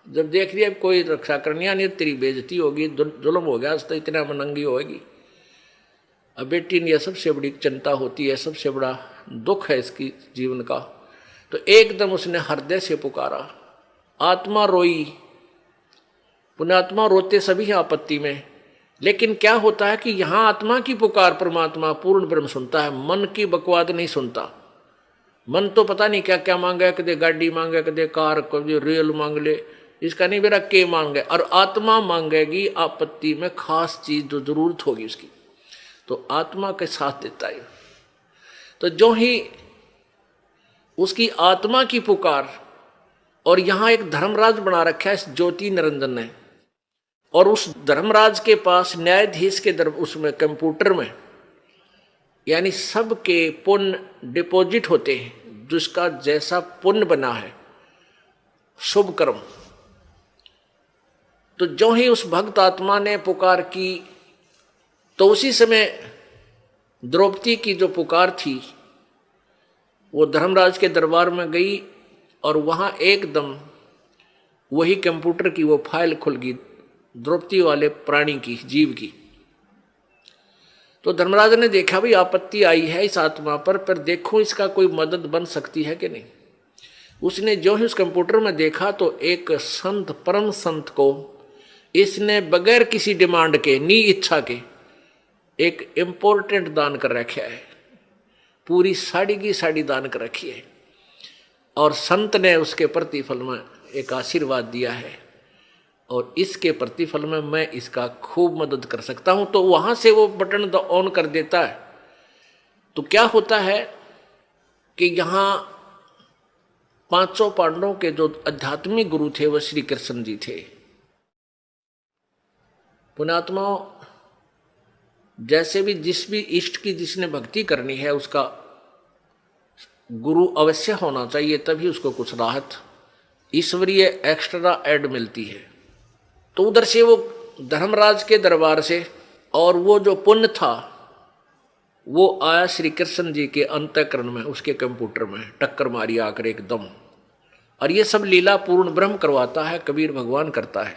जब देख लिया कोई रक्षा करनी नहीं, तेरी बेइज्जती होगी, जुल्म हो गया, तो इतना मनंगी होगी। अब बेटी ने यह सबसे बड़ी चिंता होती है, सबसे बड़ा दुख है इसकी जीवन का। तो एकदम उसने हृदय से पुकारा, आत्मा रोई। पुण्यात्मा रोते सभी हैं आपत्ति में, लेकिन क्या होता है कि यहाँ आत्मा की पुकार परमात्मा पूर्ण ब्रह्म सुनता है, मन की बकवाद नहीं सुनता। मन तो पता नहीं क्या क्या मांगे, कदे गाड़ी मांगे, कदे कार, कदे रेल मांग ले, इसका नहीं मेरा के मांगे। और आत्मा मांगेगी आपत्ति में खास चीज जो जरूरत होगी उसकी, तो आत्मा के साथ देता है। तो जो ही उसकी आत्मा की पुकार, और यहां एक धर्मराज बना रखा है इस ज्योति निरंजन ने, और उस धर्मराज के पास न्यायाधीश के उसमें कंप्यूटर में यानी सबके पुण्य डिपॉजिट होते हैं, जिसका जैसा पुण्य बना है शुभ कर्म। तो जो ही उस भक्त आत्मा ने पुकार की, तो उसी समय द्रौपदी की जो पुकार थी वो धर्मराज के दरबार में गई, और वहां एकदम वही कंप्यूटर की वो फाइल खुल गई द्रौपदी वाले प्राणी की, जीव की। तो धर्मराज ने देखा भाई आपत्ति आई है इस आत्मा पर देखो इसका कोई मदद बन सकती है कि नहीं। उसने जो ही उस कंप्यूटर में देखा तो एक संत, परम संत को इसने बगैर किसी डिमांड के, नी इच्छा के, एक इम्पोर्टेंट दान कर रखा है, पूरी साड़ी की साड़ी दान कर रखी है, और संत ने उसके प्रतिफल में एक आशीर्वाद दिया है, और इसके प्रतिफल में मैं इसका खूब मदद कर सकता हूं। तो वहां से वो बटन ऑन कर देता है। तो क्या होता है कि यहां पांचों पांडवों के जो आध्यात्मिक गुरु थे वो श्री कृष्ण जी थे। पुण्यात्माओं, जैसे भी जिस भी इष्ट की जिसने भक्ति करनी है उसका गुरु अवश्य होना चाहिए, तभी उसको कुछ राहत ईश्वरीय एक्स्ट्रा ऐड मिलती है। तो उधर से वो धर्मराज के दरबार से, और वो जो पुण्य था वो आया श्री कृष्ण जी के अंतःकरण में, उसके कंप्यूटर में टक्कर मारी आकर एकदम। और ये सब लीला पूर्ण ब्रह्म करवाता है, कबीर भगवान करता है।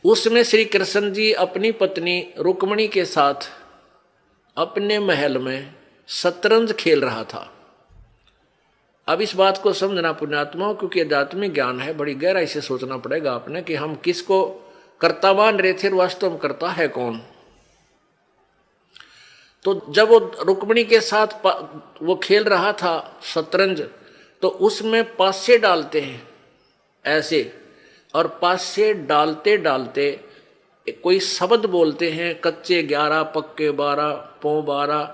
उसमें श्री कृष्ण जी अपनी पत्नी रुक्मणी के साथ अपने महल में शतरंज खेल रहा था। अब इस बात को समझना पुण्यात्माओं, क्योंकि आध्यात्मिक ज्ञान है, बड़ी गहराई से सोचना पड़ेगा आपने कि हम किसको कर्ता मान रहे थे, वास्तव में कर्ता है कौन। तो जब वो रुक्मणी के साथ वो खेल रहा था शतरंज, तो उसमें पासे डालते हैं ऐसे, और पासे डालते डालते कोई शब्द बोलते हैं, कच्चे 11 पक्के 12 पौ 12,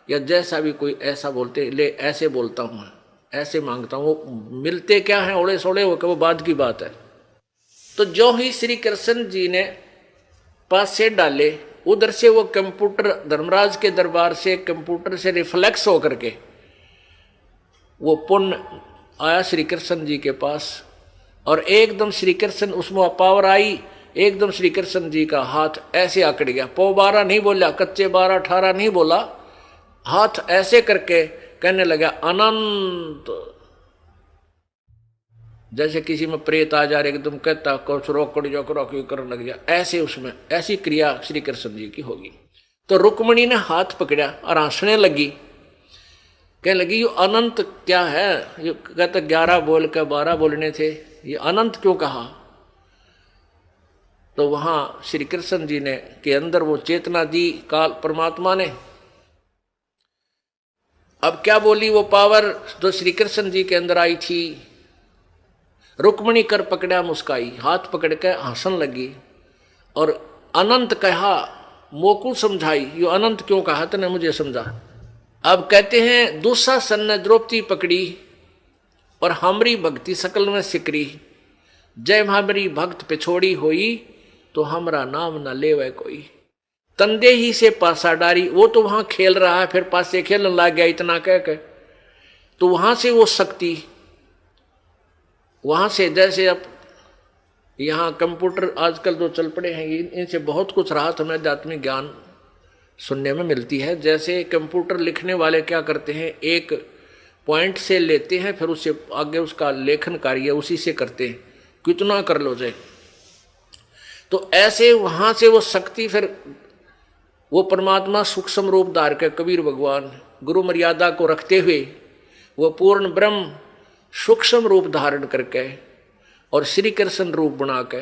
या जैसा भी कोई ऐसा बोलते, ले ऐसे बोलता हूं मैं, ऐसे मांगता हूं। वो मिलते क्या है ओड़े सोड़े, वो बाद की बात है। तो जो ही श्री कृष्ण जी ने पासे डाले, उधर से वो कंप्यूटर धर्मराज के दरबार से कंप्यूटर से रिफ्लेक्स होकर के वो पुण्य आया श्री कृष्ण जी के पास, और एकदम श्री कृष्ण उसमें पावर आई, एकदम श्री कृष्ण जी का हाथ ऐसे आकड़ गया। पौ 12 नहीं बोला, कच्चे 12 18 नहीं बोला, हाथ ऐसे करके कहने लगा अनंत। जैसे किसी में प्रेत आ जा रहे एकदम कहता कुछ रोकड़ जो रोकी करने लग गया, ऐसे उसमें ऐसी क्रिया श्री कृष्ण जी की होगी। तो रुक्मणी ने हाथ पकड़ा और हंसने लगी, कहने लगी ये अनंत क्या है, ये कहते 11 बोल के 12 बोलने थे, ये अनंत क्यों कहा। तो वहां श्री कृष्ण जी ने के अंदर वो चेतना दी काल परमात्मा ने। अब क्या बोली वो पावर जो श्री कृष्ण जी के अंदर आई थी, रुक्मणी कर पकड़ा मुस्काई, हाथ पकड़ के हंसन लगी, और अनंत कहा, मोकू समझाई, यो अनंत क्यों कहा तने मुझे समझा। अब कहते हैं दुशासन ने द्रौपदी पकड़ी और हमारी भक्ति सकल में सिकरी, जय हमारी भक्त पिछोड़ी होई तो हमारा नाम न लेवे कोई। तंदे ही से पासा डारी, वो तो वहां खेल रहा है, फिर पासे खेलने लग गया इतना कह के। तो वहां से वो शक्ति, वहां से जैसे अब यहाँ कंप्यूटर आजकल जो चल पड़े हैं, इनसे बहुत कुछ राहत हमें आध्यात्मिक ज्ञान सुनने में मिलती है। जैसे कंप्यूटर लिखने वाले क्या करते हैं, एक पॉइंट से लेते हैं, फिर उससे आगे उसका लेखन कार्य उसी से करते हैं, कितना कर लो जाए। तो ऐसे वहां से वो शक्ति, फिर वो परमात्मा सूक्ष्म रूप धार के कबीर भगवान गुरु मर्यादा को रखते हुए वो पूर्ण ब्रह्म सूक्ष्म रूप धारण करके और श्री कृष्ण रूप बना के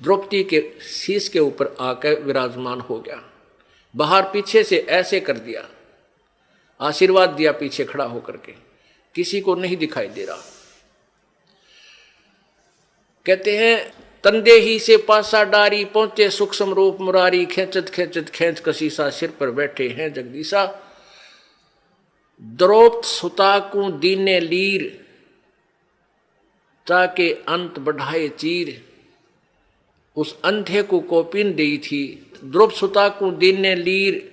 द्रौपदी के शीश के ऊपर आकर विराजमान हो गया। बाहर पीछे से ऐसे कर दिया, आशीर्वाद दिया पीछे खड़ा होकर के, किसी को नहीं दिखाई दे रहा। कहते हैं तंदे ही से पासा डारी, पहुंचे सूक्ष्म रूप मुरारी, खेचत खेचत खेच कसीसा, सिर पर बैठे हैं जगदीशा। द्रौपद सुता को दीने लीर, ताके अंत बढ़ाए चीर। उस अंधे को कौपीन दी थी। द्रौपद सुता को दीने लीर,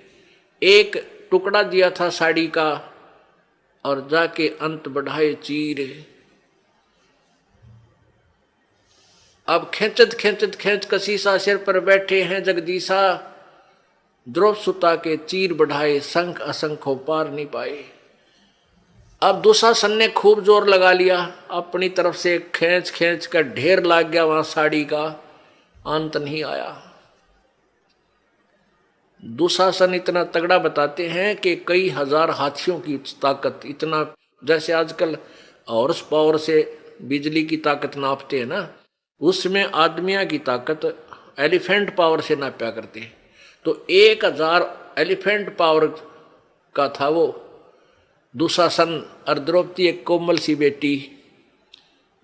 एक टुकड़ा दिया था साड़ी का, और जाके अंत बढ़ाए चीर। अब खेचत खेचत खेच कसीसा, सिर पर बैठे हैं जगदीशा। द्रौपद सुता के चीर बढ़ाए, संख असंख्यों पार नहीं पाए। अब दुशासन ने खूब जोर लगा लिया, अपनी तरफ से खींच खींच कर ढेर लाग गया वहां साड़ी का, अंत नहीं आया। दुशासन इतना तगड़ा बताते हैं कि कई हजार हाथियों की ताकत, इतना जैसे आजकल हॉर्स पावर से बिजली की ताकत नापते हैं ना, उसमें आदमियों की ताकत एलिफेंट पावर से नापा करते हैं। तो 1000 एलिफेंट पावर का था वो दुशासन। और द्रौपदी एक कोमल सी बेटी,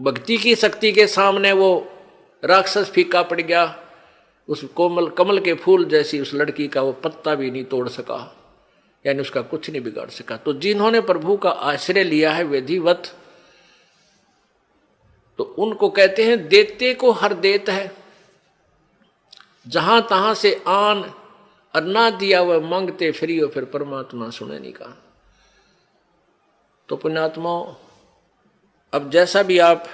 भक्ति की शक्ति के सामने वो राक्षस फीका पड़ गया। उस कोमल कमल के फूल जैसी उस लड़की का वो पत्ता भी नहीं तोड़ सका, यानी उसका कुछ नहीं बिगाड़ सका। तो जिन्होंने प्रभु का आश्रय लिया है विधिवत, तो उनको कहते हैं देते को हर देत है। जहां तहां से आन और ना दिया वह मांगते फ्री हो, फिर परमात्मा सुने नहीं कहा। तो पुण्यात्माओं, अब जैसा भी आप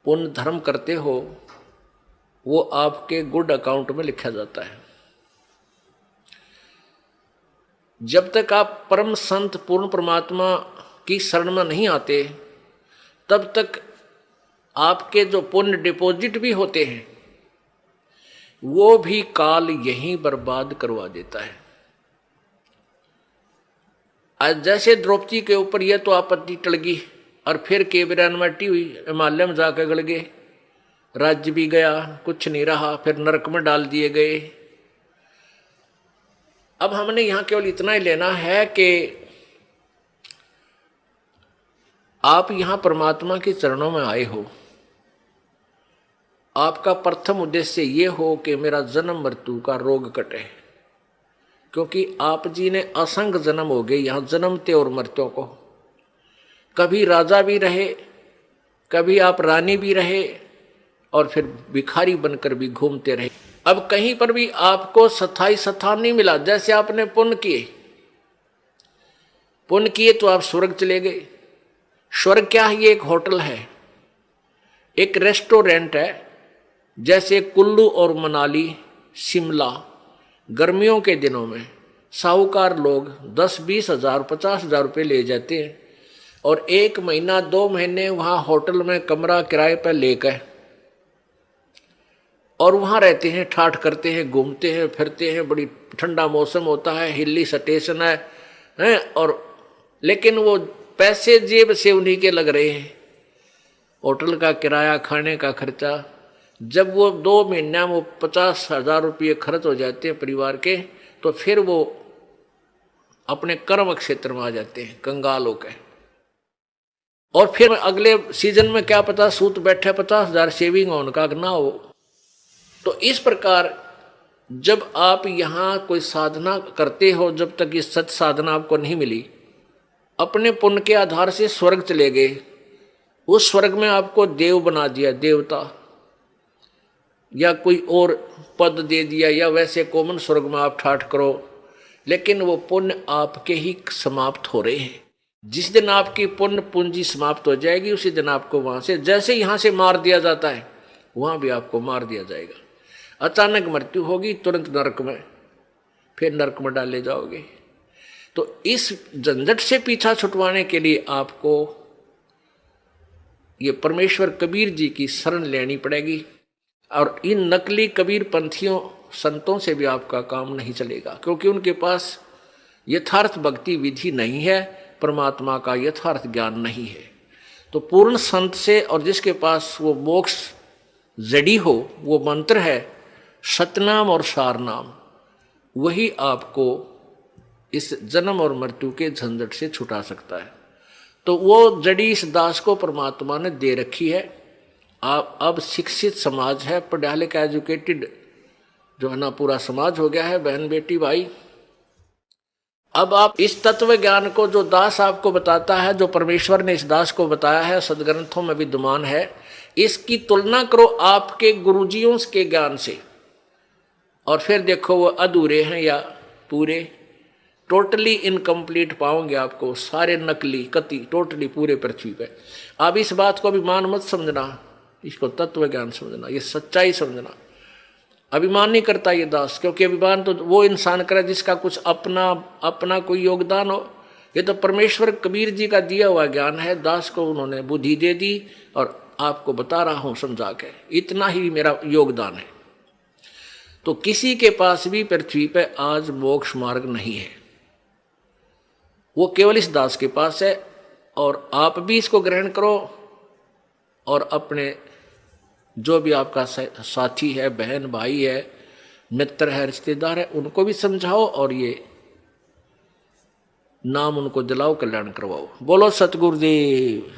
पुण्य धर्म करते हो वो आपके गुड अकाउंट में लिखा जाता है। जब तक आप परम संत पूर्ण परमात्मा की शरण में नहीं आते, तब तक आपके जो पुण्य डिपॉजिट भी होते हैं वो भी काल यहीं बर्बाद करवा देता है। आज जैसे द्रौपदी के ऊपर यह तो आपत्ति टल गई, और फिर केवरानवटी हुई, हिमालय में जाकर गड़ गए, राज्य भी गया, कुछ नहीं रहा, फिर नरक में डाल दिए गए। अब हमने यहां केवल इतना ही लेना है कि आप यहां परमात्मा के चरणों में आए हो, आपका प्रथम उद्देश्य ये हो कि मेरा जन्म मृत्यु का रोग कटे, क्योंकि आप जी ने असंख्य जन्म हो गए यहां जन्मते और मरते को। कभी राजा भी रहे, कभी आप रानी भी रहे, और फिर भिखारी बनकर भी घूमते रहे। अब कहीं पर भी आपको स्थायी स्थान नहीं मिला। जैसे आपने पुण्य किए तो आप स्वर्ग चले गए। स्वर्ग क्या है? ये एक होटल है, एक रेस्टोरेंट है। जैसे कुल्लू और मनाली, शिमला, गर्मियों के दिनों में साहूकार लोग 10-20 हजार 50 हजार रुपये ले जाते हैं, और 1 महीना 2 महीने वहाँ होटल में कमरा किराए पर लेकर और वहाँ रहते हैं, ठाठ करते हैं, घूमते हैं, फिरते हैं। बड़ी ठंडा मौसम होता है, हिली स्टेशन है और लेकिन वो पैसे जेब से उन्हीं के लग रहे हैं, होटल का किराया, खाने का खर्चा। जब वो 2 महीना वो 50 हजार रुपये खर्च हो जाते हैं परिवार के, तो फिर वो अपने कर्म क्षेत्र में आ जाते हैं कंगाल होकर। और फिर अगले सीजन में क्या पता सूत बैठे 50 हजार सेविंग हो उनका ना हो। तो इस प्रकार जब आप यहाँ कोई साधना करते हो, जब तक ये सच साधना आपको नहीं मिली, अपने पुण्य के आधार से स्वर्ग चले गए। उस स्वर्ग में आपको देव बना दिया, देवता, या कोई और पद दे दिया, या वैसे कॉमन स्वर्ग में आप ठाठ करो, लेकिन वो पुण्य आपके ही समाप्त हो रहे हैं। जिस दिन आपकी पुण्य पूंजी समाप्त हो जाएगी, उसी दिन आपको वहां से, जैसे यहां से मार दिया जाता है, वहां भी आपको मार दिया जाएगा। अचानक मृत्यु होगी, तुरंत नरक में, फिर नरक में डाले जाओगे। तो इस झंझट से पीछा छुटवाने के लिए आपको ये परमेश्वर कबीर जी की शरण लेनी पड़ेगी। और इन नकली कबीर पंथियों संतों से भी आपका काम नहीं चलेगा, क्योंकि उनके पास यथार्थ भक्ति विधि नहीं है, परमात्मा का यथार्थ ज्ञान नहीं है। तो पूर्ण संत से, और जिसके पास वो मोक्ष जड़ी हो, वो मंत्र है सतनाम और सारनाम, वही आपको इस जन्म और मृत्यु के झंझट से छुटा सकता है। तो वो जड़ी इस दास को परमात्मा ने दे रखी है। आप अब शिक्षित समाज है, पढ़ा लिखा एजुकेटेड जो है ना पूरा समाज हो गया है, बहन बेटी भाई। अब आप इस तत्व ज्ञान को जो दास आपको बताता है, जो परमेश्वर ने इस दास को बताया है, सदग्रंथों में विद्यमान है, इसकी तुलना करो आपके गुरुजियों के ज्ञान से, और फिर देखो वो अधूरे हैं या पूरे। टोटली इनकम्प्लीट पाओगे आपको, सारे नकली कति टोटली पूरे पृथ्वी पे। आप इस बात को अभिमान मत समझना, इसको तत्व ज्ञान समझना, ये सच्चाई समझना। अभिमान नहीं करता ये दास, क्योंकि अभिमान तो वो इंसान करे जिसका कुछ अपना कोई योगदान हो। ये तो परमेश्वर कबीर जी का दिया हुआ ज्ञान है, दास को उन्होंने बुद्धि दे दी और आपको बता रहा हूं समझा के, इतना ही मेरा योगदान है। तो किसी के पास भी पृथ्वी पे आज मोक्ष मार्ग नहीं है, वो केवल इस दास के पास है। और आप भी इसको ग्रहण करो, और अपने जो भी आपका साथी है, बहन भाई है, मित्र है, रिश्तेदार है, उनको भी समझाओ और ये नाम उनको दिलाओ, कल्याण करवाओ। बोलो सतगुरुदेव।